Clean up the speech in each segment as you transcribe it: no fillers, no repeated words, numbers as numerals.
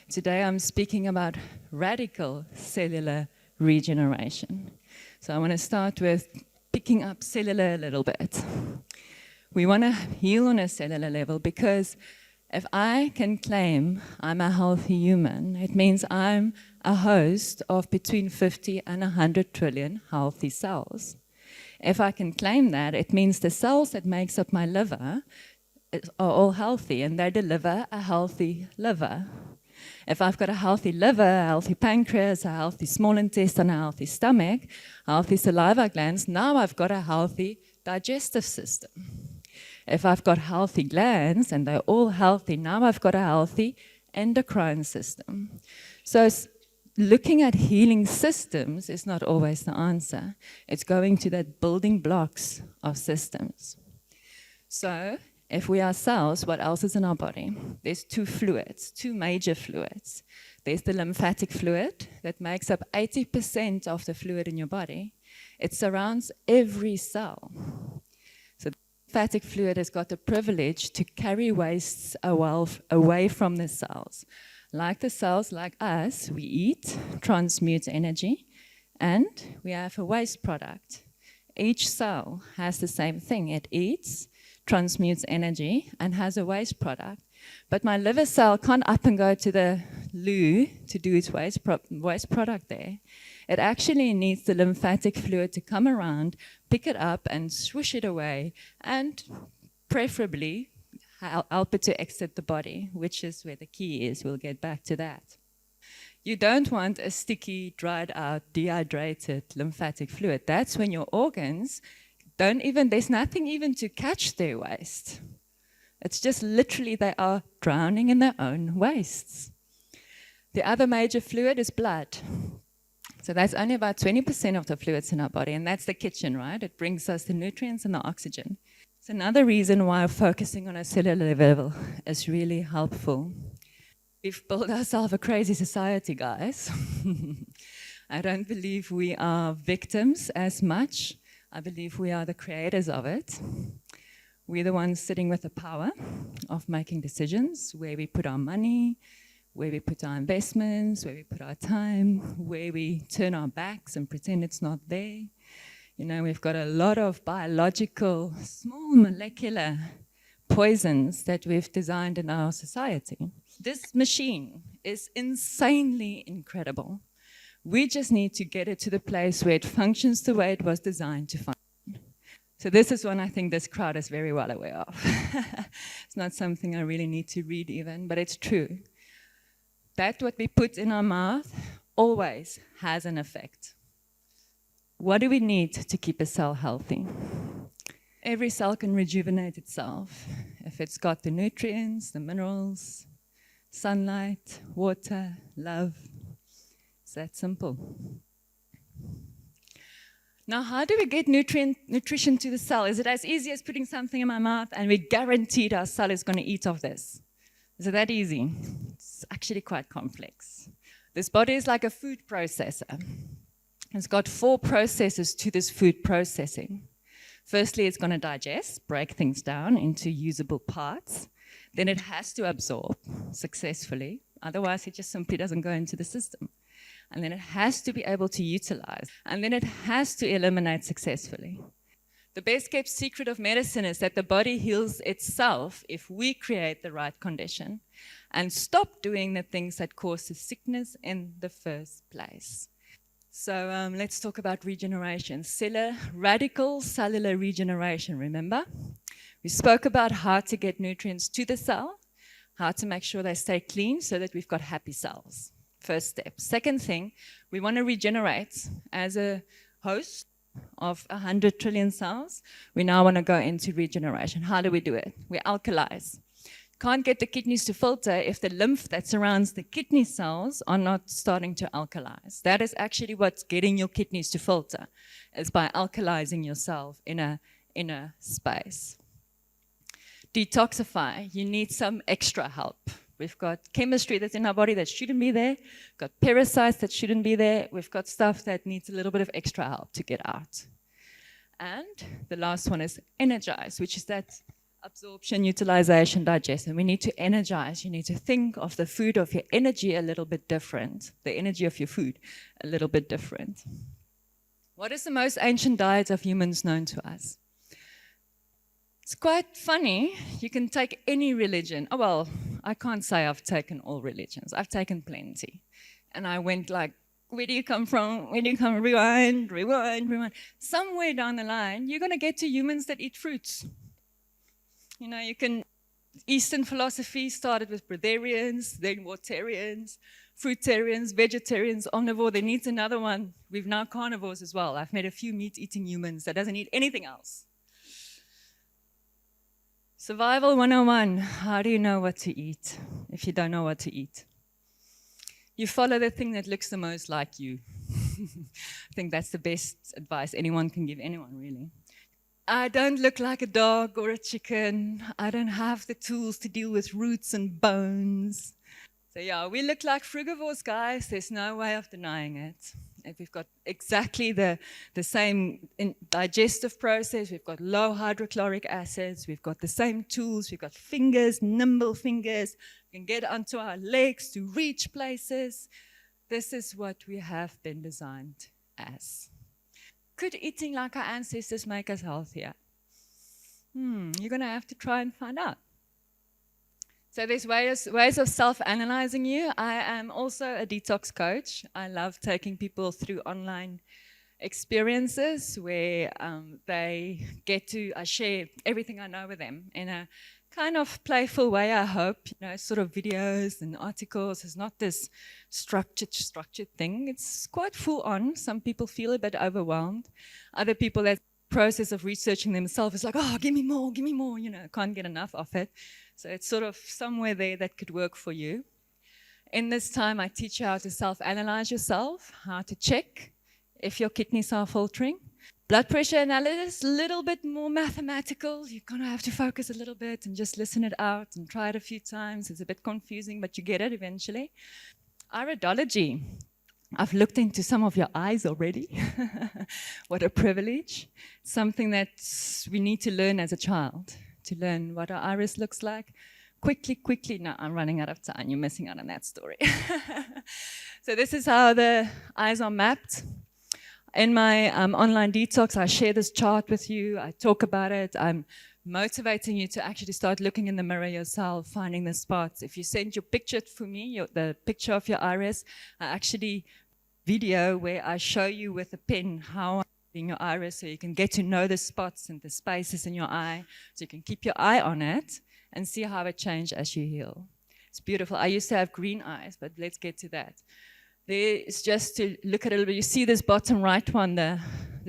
Today I'm speaking about radical cellular regeneration. So I want to start with picking up cellular a little bit. We want to heal on a cellular level because if I can claim I'm a healthy human, it means I'm a host of between 50 and 100 trillion healthy cells. If I can claim that, it means the cells that makes up my liver are all healthy and they deliver a healthy liver. If I've got a healthy liver, a healthy pancreas, a healthy small intestine, a healthy stomach, healthy saliva glands, now I've got a healthy digestive system. If I've got healthy glands and they're all healthy, now I've got a healthy endocrine system. So looking at healing systems is not always the answer. It's going to that building blocks of systems. So if we are cells, what else is in our body? There's two fluids, two major fluids. There's the lymphatic fluid that makes up 80% of the fluid in your body. It surrounds every cell. So the lymphatic fluid has got the privilege to carry wastes away from the cells. Like the cells, like us, we eat, transmute energy, and we have a waste product. Each cell has the same thing. It eats, transmutes energy, and has a waste product. But my liver cell can't up and go to the loo to do its waste product there. It actually needs the lymphatic fluid to come around, pick it up, and swoosh it away, and preferably help it to exit the body, which is where the key is. We'll get back to that. You don't want a sticky, dried out, dehydrated lymphatic fluid. That's when your organs there's nothing even to catch their waste. It's just literally they are drowning in their own wastes. The other major fluid is blood. So that's only about 20% of the fluids in our body, and that's the kitchen, right? It brings us the nutrients and the oxygen. It's another reason why focusing on a cellular level is really helpful. We've built ourselves a crazy society, guys. I don't believe we are victims as much. I believe we are the creators of it. We're the ones sitting with the power of making decisions, where we put our money, where we put our investments, where we put our time, where we turn our backs and pretend it's not there. You know, we've got a lot of biological, small molecular poisons that we've designed in our society. This machine is insanely incredible. We just need to get it to the place where it functions the way it was designed to function. So this is one I think this crowd is very well aware of. It's not something I really need to read even, but it's true. That what we put in our mouth always has an effect. What do we need to keep a cell healthy? Every cell can rejuvenate itself if it's got the nutrients, the minerals, sunlight, water, love. It's that simple. Now, how do we get nutrition to the cell? Is it as easy as putting something in my mouth and we're guaranteed our cell is going to eat off this? Is it that easy? It's actually quite complex. This body is like a food processor. It's got 4 processes to this food processing. Firstly, it's going to digest, break things down into usable parts. Then it has to absorb successfully. Otherwise, it just simply doesn't go into the system. And then it has to be able to utilize. And then it has to eliminate successfully. The best kept secret of medicine is that the body heals itself if we create the right condition and stop doing the things that cause the sickness in the first place. So let's talk about regeneration. Radical cellular regeneration, remember? We spoke about how to get nutrients to the cell, how to make sure they stay clean so that we've got happy cells. First step. Second thing, we want to regenerate as a host of 100 trillion cells. We now want to go into regeneration. How do we do it? We alkalize. Can't get the kidneys to filter if the lymph that surrounds the kidney cells are not starting to alkalize. That is actually what's getting your kidneys to filter, is by alkalizing yourself in a space. Detoxify. You need some extra help. We've got chemistry that's in our body that shouldn't be there. We've got parasites that shouldn't be there. We've got stuff that needs a little bit of extra help to get out. And the last one is energize, which is that absorption, utilization, digestion. We need to energize. You need to think of the food of your energy a little bit different, the energy of your food a little bit different. What is the most ancient diet of humans known to us? It's quite funny. You can take any religion. Oh, well, I can't say I've taken all religions. I've taken plenty. And I went like, where do you come from? Where do you come? Rewind, rewind, rewind. Somewhere down the line, you're going to get to humans that eat fruits. You know, Eastern philosophy started with breatharians, then waterians, fruitarians, vegetarians, omnivore. There needs another one. We've now carnivores as well. I've met a few meat-eating humans that doesn't eat anything else. Survival 101. How do you know what to eat if you don't know what to eat? You follow the thing that looks the most like you. I think that's the best advice anyone can give anyone, really. I don't look like a dog or a chicken. I don't have the tools to deal with roots and bones. So yeah, we look like frugivores, guys. There's no way of denying it. If we've got exactly the same digestive process, we've got low hydrochloric acids, we've got the same tools, we've got fingers, nimble fingers, we can get onto our legs to reach places. This is what we have been designed as. Could eating like our ancestors make us healthier? You're going to have to try and find out. So there's ways of self-analyzing you. I am also a detox coach. I love taking people through online experiences where they get to share everything I know with them in a kind of playful way, I hope. You know, sort of videos and articles. It's not this structured thing. It's quite full on. Some people feel a bit overwhelmed. Other people, that process of researching themselves is like, oh, give me more, you know, can't get enough of it. So it's sort of somewhere there that could work for you. In this time, I teach you how to self-analyze yourself, how to check if your kidneys are filtering. Blood pressure analysis, a little bit more mathematical. You're going to have to focus a little bit and just listen it out and try it a few times. It's a bit confusing, but you get it eventually. Iridology. I've looked into some of your eyes already. What a privilege. Something that we need to learn as a child, to learn what our iris looks like. Quickly. No, I'm running out of time. You're missing out on that story. So this is how the eyes are mapped. In my online detox, I share this chart with you. I talk about it. I'm motivating you to actually start looking in the mirror yourself, finding the spots. If you send your picture for me, the picture of your iris, I actually video where I show you with a pen how I'm in your iris so you can get to know the spots and the spaces in your eye, so you can keep your eye on it and see how it changes as you heal. It's beautiful. I used to have green eyes, but let's get to that. There is just to look at it a little bit. You see this bottom right one, the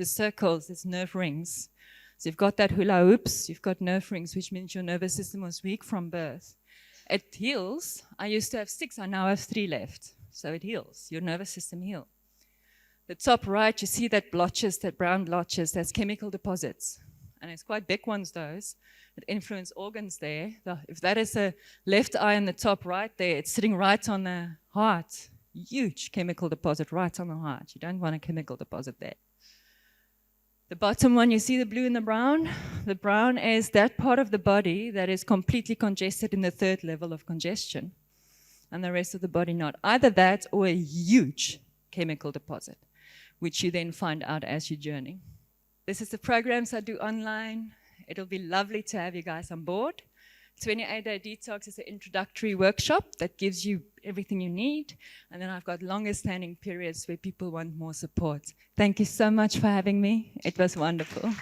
circles, there's nerve rings. So you've got that hula hoops, you've got nerve rings, which means your nervous system was weak from birth. It heals. I used to have 6, I now have 3 left. So it heals, your nervous system heals. The top right, you see that blotches, that brown blotches, that's chemical deposits. And it's quite big ones, those, that influence organs there. If that is a left eye in the top right there, it's sitting right on the heart. Huge chemical deposit right on the heart. You don't want a chemical deposit there. The bottom one, you see the blue and the brown? The brown is that part of the body that is completely congested in the 3rd level of congestion, and the rest of the body not. Either that or a huge chemical deposit, which you then find out as you journey. This is the programs I do online. It'll be lovely to have you guys on board. 28-day detox is an introductory workshop that gives you everything you need. And then I've got longer standing periods where people want more support. Thank you so much for having me. It was wonderful.